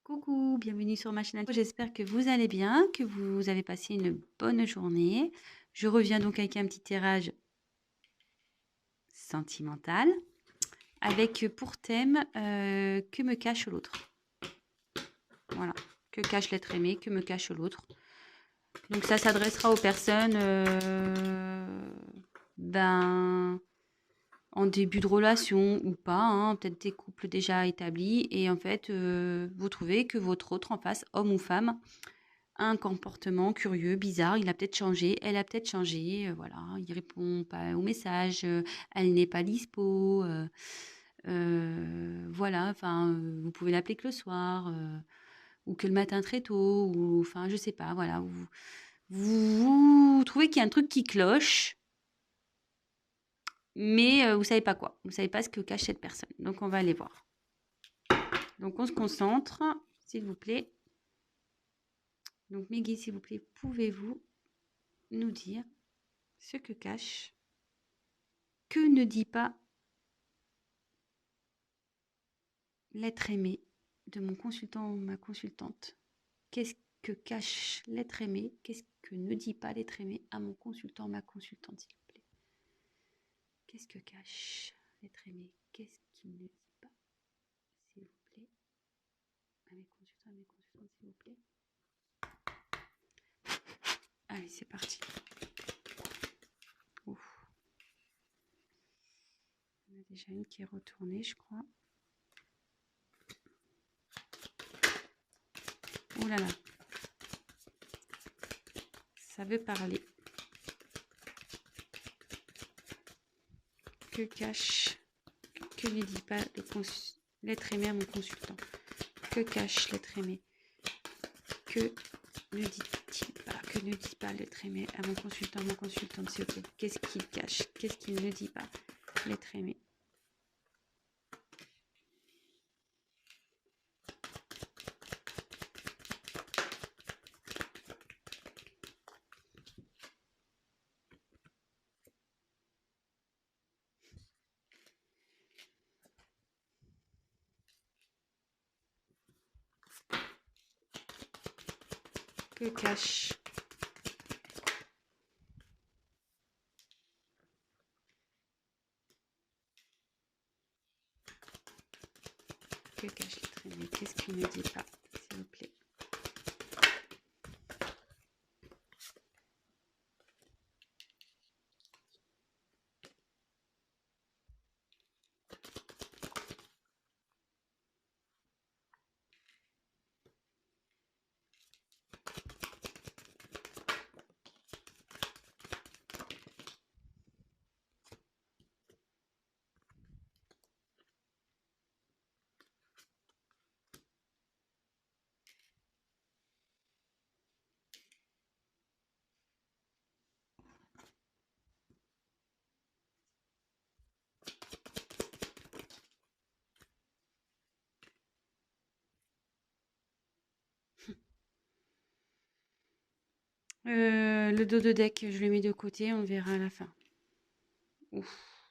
Coucou, bienvenue sur ma chaîne. J'espère que vous allez bien, que vous avez passé une bonne journée. Je reviens donc avec un petit tirage sentimental avec pour thème que me cache l'autre. Voilà, que cache l'être aimé, que me cache l'autre. Donc ça s'adressera aux personnes en début de relation ou pas, hein, peut-être des couples déjà établis et en fait vous trouvez que votre autre en face, homme ou femme, un comportement curieux, bizarre, il a peut-être changé, elle a peut-être changé, voilà, il répond pas aux messages, elle n'est pas dispo, voilà, enfin, vous pouvez l'appeler que le soir, ou que le matin très tôt, ou enfin, je sais pas, voilà, vous trouvez qu'il y a un truc qui cloche, mais vous savez pas quoi, vous savez pas ce que cache cette personne. Donc on va aller voir. Donc on se concentre, s'il vous plaît. Donc Meggy, s'il vous plaît, pouvez-vous nous dire ce que cache, que ne dit pas l'être aimé de mon consultant ou ma consultante? Qu'est-ce que cache l'être aimé? Qu'est-ce que ne dit pas l'être aimé à mon consultant ou ma consultante, s'il vous plaît? Qu'est-ce que cache l'être aimé? Qu'est-ce qu'il ne dit pas, s'il vous plaît, à mes consultants et mes consultantes, s'il vous plaît? Allez, c'est parti. Ouf. Il y en a déjà une qui est retournée, je crois. Oh là là. Ça veut parler. Que cache, que ne dit pas l'être aimé à mon consultant? Que cache l'être aimé? Que ne dit-il pas? Que ne dit pas l'être aimé à mon consultant, mon consultante, s'il vous plaît? Qu'est-ce qu'il cache? Qu'est-ce qu'il ne dit pas, l'être aimé? Que cache? Que cache l'être aimé? Qu'est-ce qu'il ne dit pas, s'il vous plaît? Le dos de deck, je le mets de côté, on verra à la fin. Ouf.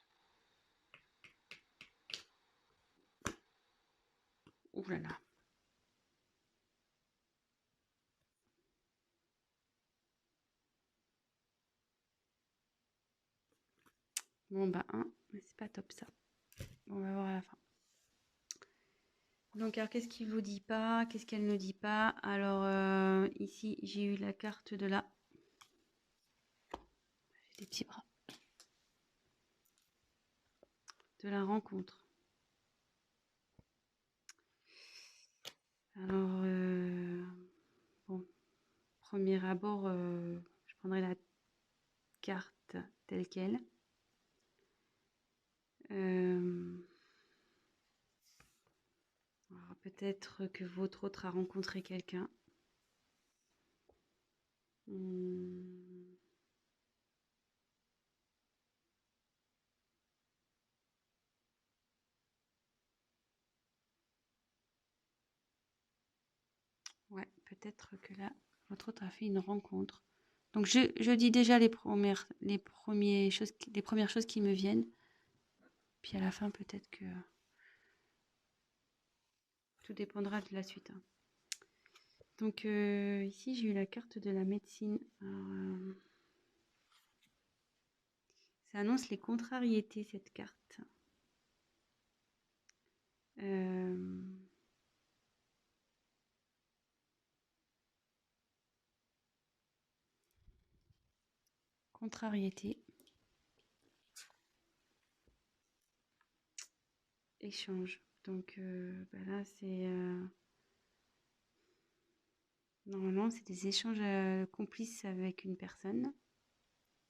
Ouh là là. Bon bah, mais c'est pas top ça. On va voir à la fin. Donc, alors, qu'est-ce qu'il vous dit pas? Qu'est-ce qu'elle ne dit pas? Alors, ici, j'ai eu la carte de la... J'ai des petits bras. De la rencontre. Alors, bon, premier abord, je prendrai la carte telle quelle. Alors, peut-être que votre autre a rencontré quelqu'un. Ouais, peut-être que là, votre autre a fait une rencontre. Donc, je dis déjà les premières choses qui me viennent. Puis à la fin, peut-être que tout dépendra de la suite. Hein. Donc ici, j'ai eu la carte de la médecine. Alors, ça annonce les contrariétés, cette carte. Contrariété. Échange. Donc là, c'est... normalement, c'est des échanges complices avec une personne.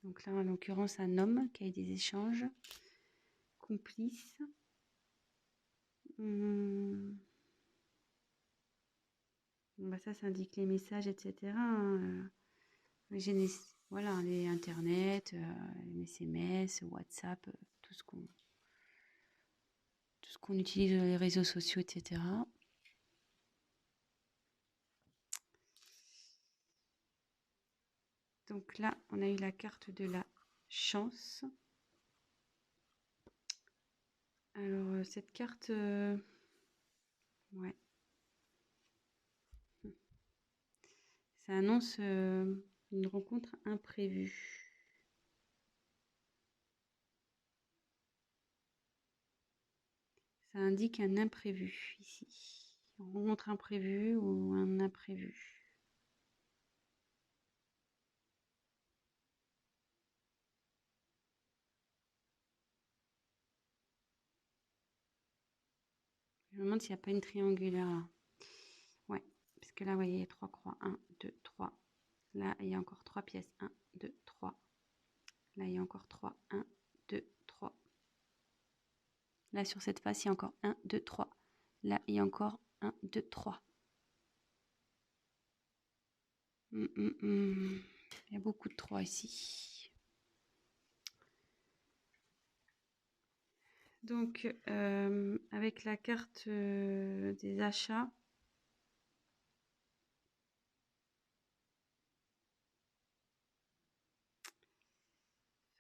Donc là, en l'occurrence, un homme qui a eu des échanges complices. Ça indique les messages, etc. Voilà, les Internet, les SMS, WhatsApp, tout ce qu'on utilise les réseaux sociaux, etc. Donc là, on a eu la carte de la chance. Alors, cette carte... ouais. Ça annonce une rencontre imprévue. Ça indique un imprévu ici. Une rencontre imprévue ou un imprévu. Je me demande s'il n'y a pas une triangulaire là. Ouais, parce que là, vous voyez, il y a 3 croix. 1, 2, 3. Là, il y a encore 3 pièces. 1, 2, 3. Là, il y a encore 3. 1, 2, 3. Là, sur cette face, il y a encore 1, 2, 3. Là, il y a encore 1, 2, 3. Il y a beaucoup de 3 ici. Donc, avec la carte des achats,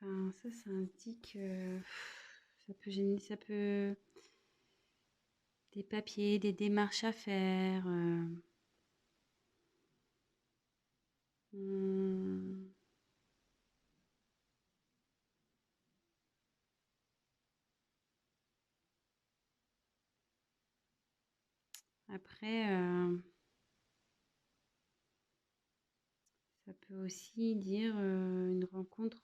ça indique... ça peut... Des papiers, des démarches à faire. Après, ça peut aussi dire une rencontre.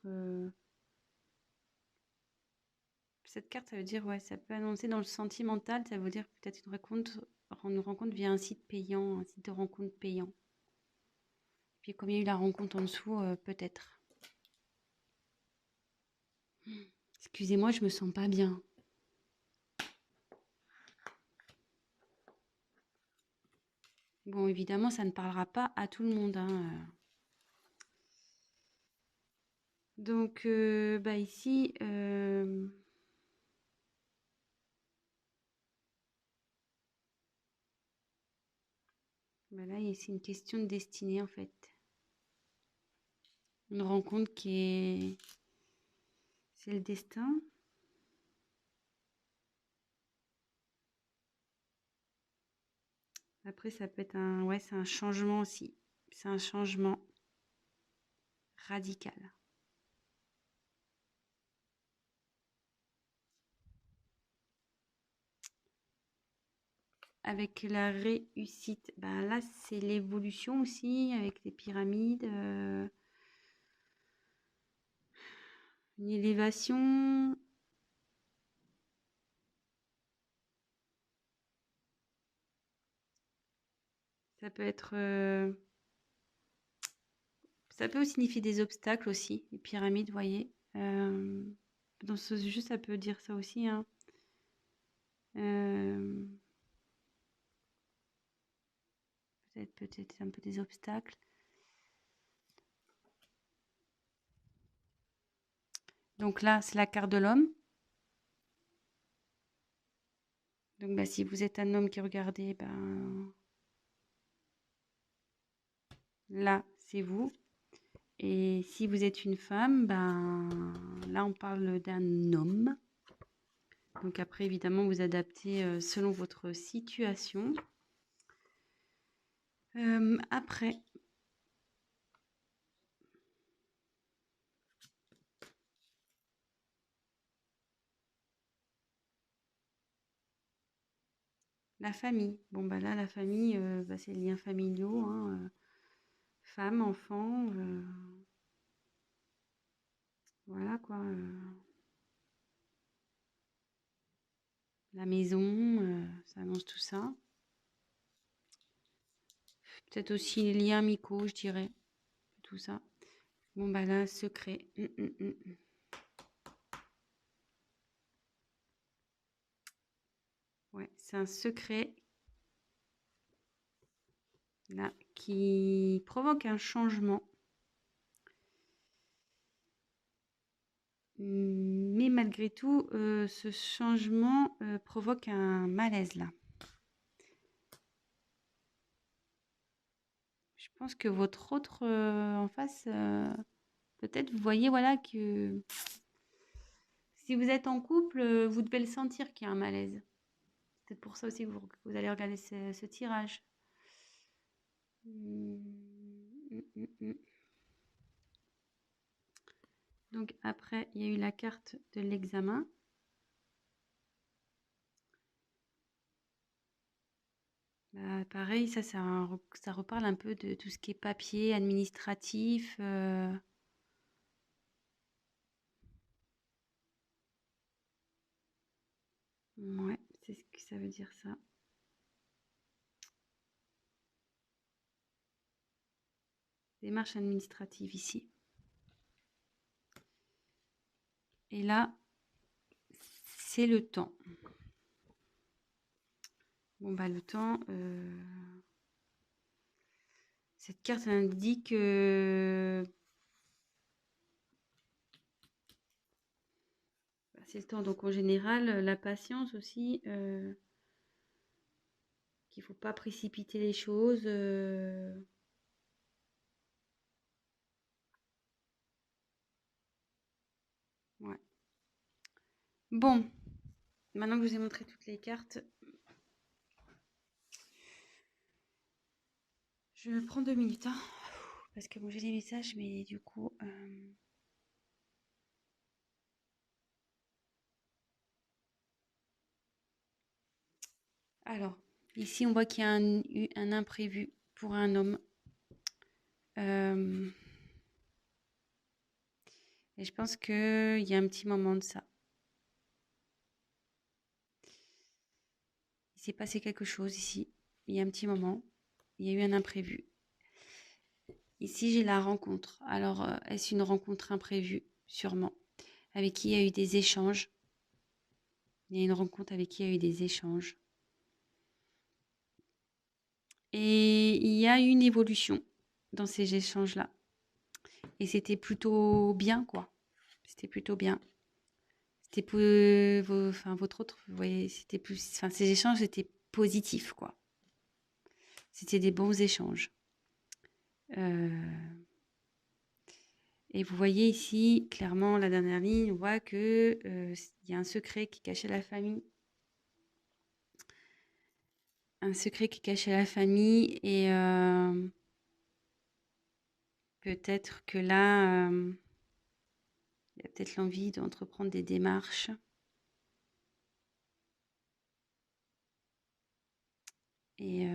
Cette carte, ça veut dire, ouais, ça peut annoncer dans le sentimental, ça veut dire peut-être une rencontre via un site payant, un site de rencontre payant. Puis comme il y a eu la rencontre en dessous, peut-être. Excusez-moi, je me sens pas bien. Bon, évidemment, ça ne parlera pas à tout le monde, hein. Donc, ici, là, c'est une question de destinée, en fait. Une rencontre qui est... C'est le destin. Après, ça peut être un... Ouais, c'est un changement aussi. C'est un changement radical. Avec la réussite, là, c'est l'évolution aussi, avec les pyramides. Une élévation. Ça peut être... ça peut signifier des obstacles aussi, les pyramides, vous voyez. Dans ce jeu, ça peut dire ça aussi, hein. Peut-être un peu des obstacles. Donc là, c'est la carte de l'homme. Donc si vous êtes un homme qui regardez, là, c'est vous. Et si vous êtes une femme, là, on parle d'un homme. Donc après, évidemment, vous adaptez selon votre situation. Après, la famille. Bon, bah là, la famille, bah, c'est les liens familiaux, hein, femme, enfant, voilà quoi. La maison, ça annonce tout ça. Peut-être aussi les liens amicaux, je dirais. Tout ça. Bon, bah là, secret. Ouais, c'est un secret là qui provoque un changement. Mais malgré tout, ce changement provoque un malaise là. Je pense que votre autre en face, peut-être vous voyez voilà que si vous êtes en couple, vous devez le sentir qu'il y a un malaise. C'est peut-être pour ça aussi que vous allez regarder ce tirage. Donc après, il y a eu la carte de l'examen. Bah, pareil, ça reparle un peu de tout ce qui est papier, administratif. Ouais, c'est ce que ça veut dire ça. Démarche administrative ici. Et là, c'est le temps. Bon, bah le temps, cette carte indique bah, c'est le temps. Donc en général, la patience aussi, qu'il ne faut pas précipiter les choses. Ouais. Bon, maintenant que je vous ai montré toutes les cartes, je prends 2 minutes, hein, parce que bon, j'ai des messages, mais du coup... Alors, ici, on voit qu'il y a un imprévu pour un homme. Et je pense qu'il y a un petit moment de ça. Il s'est passé quelque chose ici. Il y a un petit moment. Il y a eu un imprévu. Ici, j'ai la rencontre. Alors, est-ce une rencontre imprévue? Sûrement. Avec qui il y a eu des échanges. Il y a une rencontre avec qui il y a eu des échanges. Et il y a eu une évolution dans ces échanges-là. Et c'était plutôt bien, quoi. C'était plutôt bien. C'était pour votre autre, vous voyez, c'était plus, enfin, ces échanges étaient positifs, quoi. C'était des bons échanges. Et vous voyez ici, clairement, la dernière ligne, on voit que il y a un secret qui est caché à la famille. Un secret qui est caché à la famille et peut-être que là, il y a peut-être l'envie d'entreprendre des démarches. Et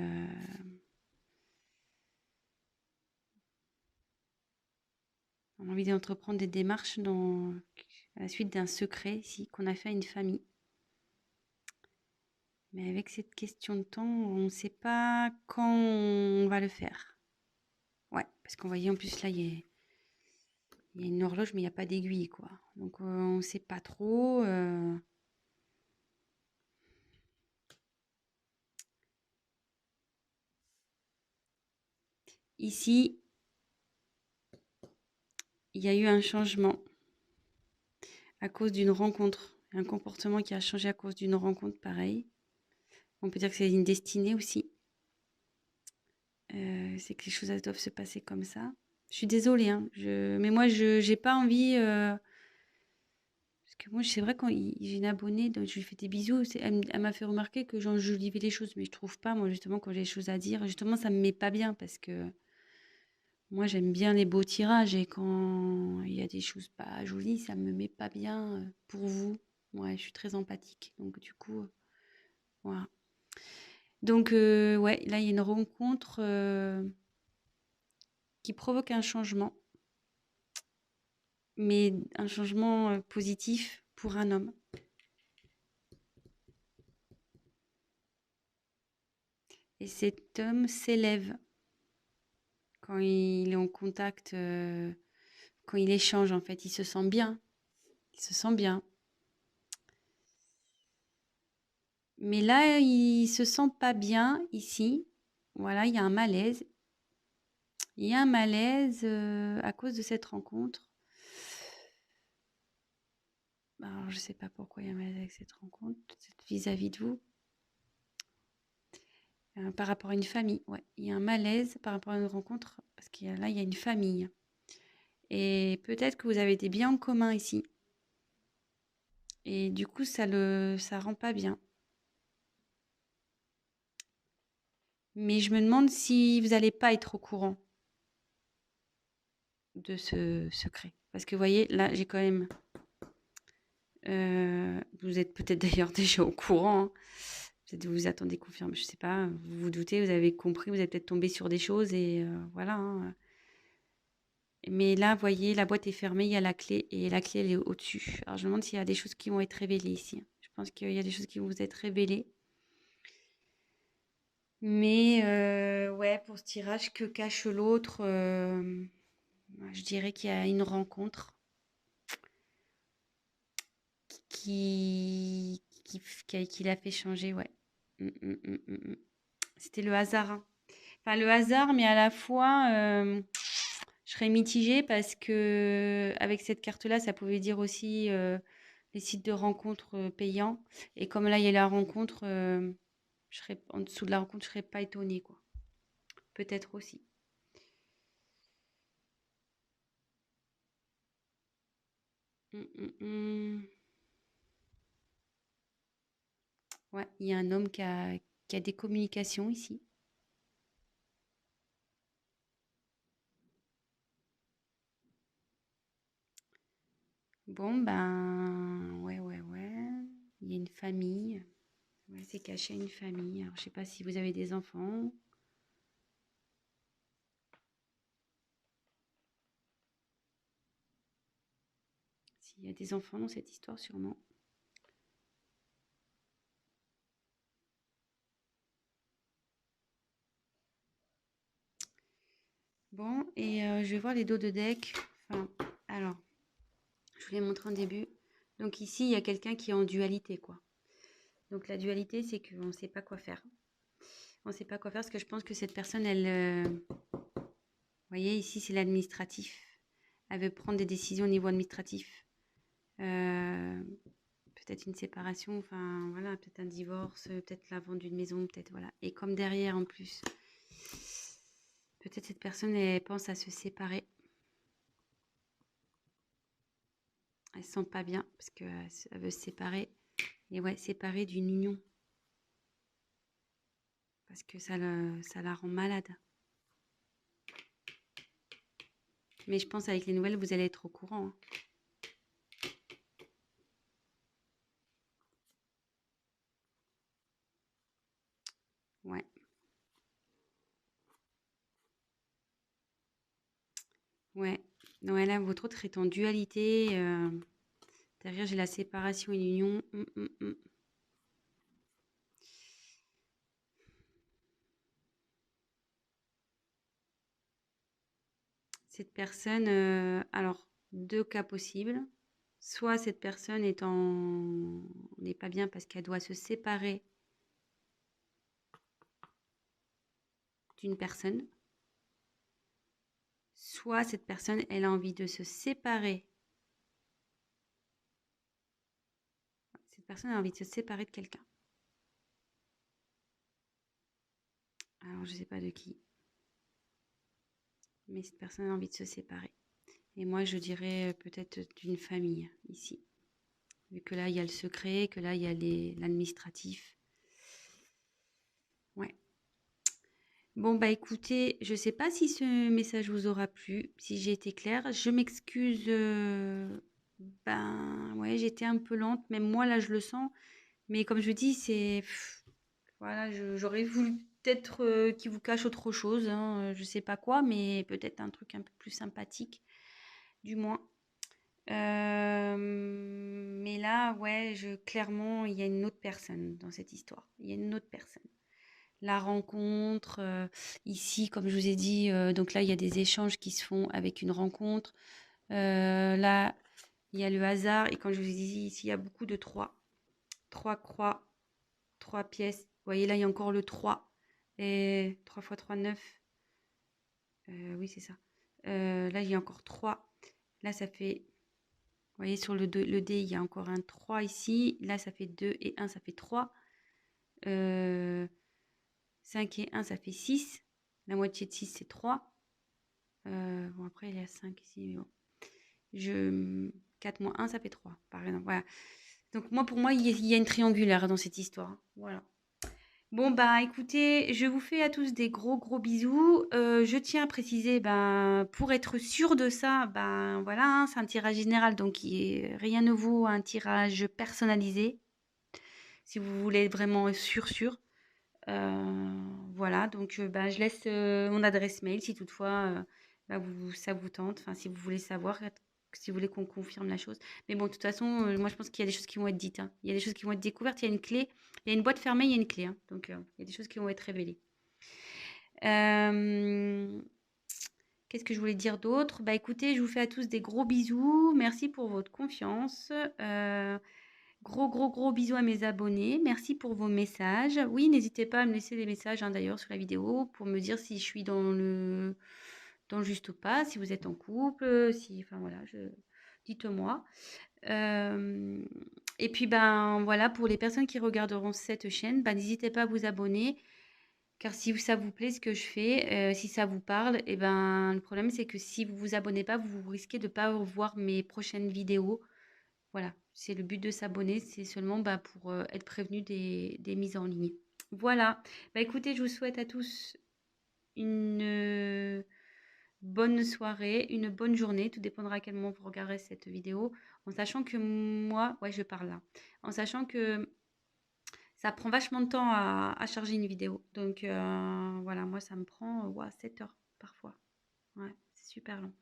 on a envie d'entreprendre des démarches à la suite d'un secret ici qu'on a fait à une famille. Mais avec cette question de temps, on ne sait pas quand on va le faire. Ouais, parce qu'on voyait en plus là, il y a une horloge, mais il n'y a pas d'aiguille, quoi. Donc on ne sait pas trop. Ici, il y a eu un changement à cause d'une rencontre. Un comportement qui a changé à cause d'une rencontre, pareil. On peut dire que c'est une destinée aussi. C'est que les choses doivent se passer comme ça. Je suis désolée, hein, mais moi, je n'ai pas envie... parce que moi, c'est vrai, quand j'ai une abonnée, donc je lui fais des bisous, elle m'a fait remarquer que j'enjolivais les choses, mais je trouve pas, moi, justement, quand j'ai des choses à dire, justement, ça me met pas bien parce que moi, j'aime bien les beaux tirages et quand il y a des choses pas jolies, ça me met pas bien pour vous. Ouais, je suis très empathique, donc du coup, voilà. Donc, ouais, là, il y a une rencontre qui provoque un changement, mais un changement positif pour un homme. Et cet homme s'élève quand il est en contact, quand il échange, en fait, il se sent bien. Il se sent bien. Mais là, il se sent pas bien ici. Voilà, il y a un malaise. Il y a un malaise à cause de cette rencontre. Alors, je sais pas pourquoi il y a un malaise avec cette rencontre, vis-à-vis de vous. Par rapport à une famille, ouais. Il y a un malaise par rapport à une rencontre, parce qu'il y a, là, il y a une famille. Et peut-être que vous avez des biens en commun ici. Et du coup, ça rend pas bien. Mais je me demande si vous n'allez pas être au courant de ce secret. Parce que vous voyez, là, j'ai quand même... vous êtes peut-être d'ailleurs déjà au courant, hein. Peut-être vous vous attendez confirme, je sais pas, vous vous doutez, vous avez compris, vous êtes peut-être tombé sur des choses et voilà, hein. Mais là, vous voyez, la boîte est fermée, il y a la clé et la clé, elle est au-dessus. Alors, je me demande s'il y a des choses qui vont être révélées ici. Je pense qu'il y a des choses qui vont vous être révélées. Mais ouais, pour ce tirage, que cache l'autre, je dirais qu'il y a une rencontre qui l'a fait changer, ouais. C'était le hasard, hein. Enfin, le hasard, mais à la fois, je serais mitigée parce que avec cette carte-là, ça pouvait dire aussi les sites de rencontres payants. Et comme là, il y a la rencontre, je serais en dessous de la rencontre, je serais pas étonnée, quoi. Peut-être aussi. Hum, hum, hum. Ouais, il y a un homme qui a des communications ici. Bon, ben, ouais, ouais, ouais. Il y a une famille. Ouais, c'est caché à une famille. Alors, je sais pas si vous avez des enfants. S'il y a des enfants dans cette histoire, sûrement. Bon, et je vais voir les dos de deck. Enfin, alors, je vous l'ai montré en début. Donc ici, il y a quelqu'un qui est en dualité, quoi. Donc la dualité, c'est qu'on ne sait pas quoi faire. On ne sait pas quoi faire parce que je pense que cette personne, vous voyez, ici, c'est l'administratif. Elle veut prendre des décisions au niveau administratif. Euh, peut-être une séparation, enfin voilà, peut-être un divorce, peut-être la vente d'une maison, peut-être voilà. Et comme derrière en plus, peut-être cette personne elle pense à se séparer. Elle se sent pas bien parce qu'elle veut se séparer. Et ouais, séparer d'une union parce que ça la rend malade. Mais je pense avec les nouvelles, vous allez être au courant, hein. Ouais, ouais. Ouais, là, votre autre est en dualité. Derrière, j'ai la séparation et l'union. Cette personne, alors, deux cas possibles. Soit cette personne n'est pas bien parce qu'elle doit se séparer d'une personne. Soit cette personne, elle a envie de se séparer. Cette personne a envie de se séparer de quelqu'un. Alors, je ne sais pas de qui. Mais cette personne a envie de se séparer. Et moi, je dirais peut-être d'une famille ici. Vu que là, il y a le secret, que là, il y a l'administratif. Ouais. Bon, bah écoutez, je sais pas si ce message vous aura plu, si j'ai été claire. Je m'excuse. Ben, ouais, j'étais un peu lente. Même moi, là, je le sens. Mais comme je dis, voilà, j'aurais voulu peut-être qu'il vous cache autre chose, hein, je sais pas quoi, mais peut-être un truc un peu plus sympathique, du moins. Mais là, ouais, clairement, il y a une autre personne dans cette histoire. Il y a une autre personne. La rencontre, ici, comme je vous ai dit, donc là, il y a des échanges qui se font avec une rencontre. Là, il y a le hasard. Et quand je vous ai dit, ici, il y a beaucoup de trois. Trois croix, trois pièces. Vous voyez, là, il y a encore le 3. Et 3 fois 3, 9. Oui, c'est ça. Là, il y a encore 3. Là, ça fait... Vous voyez, sur le dé, il y a encore un 3 ici. Là, ça fait 2 et 1, ça fait 3. 5 et 1, ça fait 6. La moitié de 6, c'est 3. Bon, après, il y a 5 ici. Mais bon. 4 moins 1, ça fait 3, par exemple. Voilà. Donc, moi, pour moi, il y a une triangulaire dans cette histoire. Voilà. Bon, bah écoutez, je vous fais à tous des gros gros bisous. Je tiens à préciser, ben, pour être sûr de ça, ben voilà, hein, c'est un tirage général, donc rien ne vaut un tirage personnalisé. Si vous voulez être vraiment sûr. Voilà, donc ben, je laisse mon adresse mail si toutefois ben, ça vous tente, enfin si vous voulez savoir, si vous voulez qu'on confirme la chose. Mais bon, de toute façon, moi je pense qu'il y a des choses qui vont être dites, hein. Il y a des choses qui vont être découvertes, il y a une clé, il y a une boîte fermée, il y a une clé, hein. Donc il y a des choses qui vont être révélées. Euh, Qu'est-ce que je voulais dire d'autre? Bah écoutez, je vous fais à tous des gros bisous. Merci pour votre confiance. Gros bisous à mes abonnés. Merci pour vos messages. Oui, n'hésitez pas à me laisser des messages hein, d'ailleurs sur la vidéo pour me dire si je suis dans le juste ou pas, si vous êtes en couple, si, enfin voilà, dites-moi. Euh, et puis ben voilà, pour les personnes qui regarderont cette chaîne, ben, n'hésitez pas à vous abonner. Car si ça vous plaît ce que je fais, si ça vous parle, et ben le problème c'est que si vous vous abonnez pas, vous risquez de pas voir mes prochaines vidéos. Voilà, c'est le but de s'abonner, c'est seulement bah, pour être prévenu des mises en ligne. Voilà, bah écoutez, je vous souhaite à tous une bonne soirée, une bonne journée, tout dépendra à quel moment vous regarderez cette vidéo, en sachant que moi, ouais je parle là, en sachant que ça prend vachement de temps à charger une vidéo. Donc voilà, moi ça me prend 7 heures parfois. Ouais, c'est super long.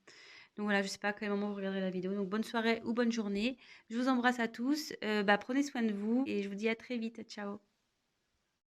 Donc voilà, je sais pas à quel moment vous regarderez la vidéo. Donc bonne soirée ou bonne journée. Je vous embrasse à tous. Bah, prenez soin de vous et je vous dis à très vite. Ciao.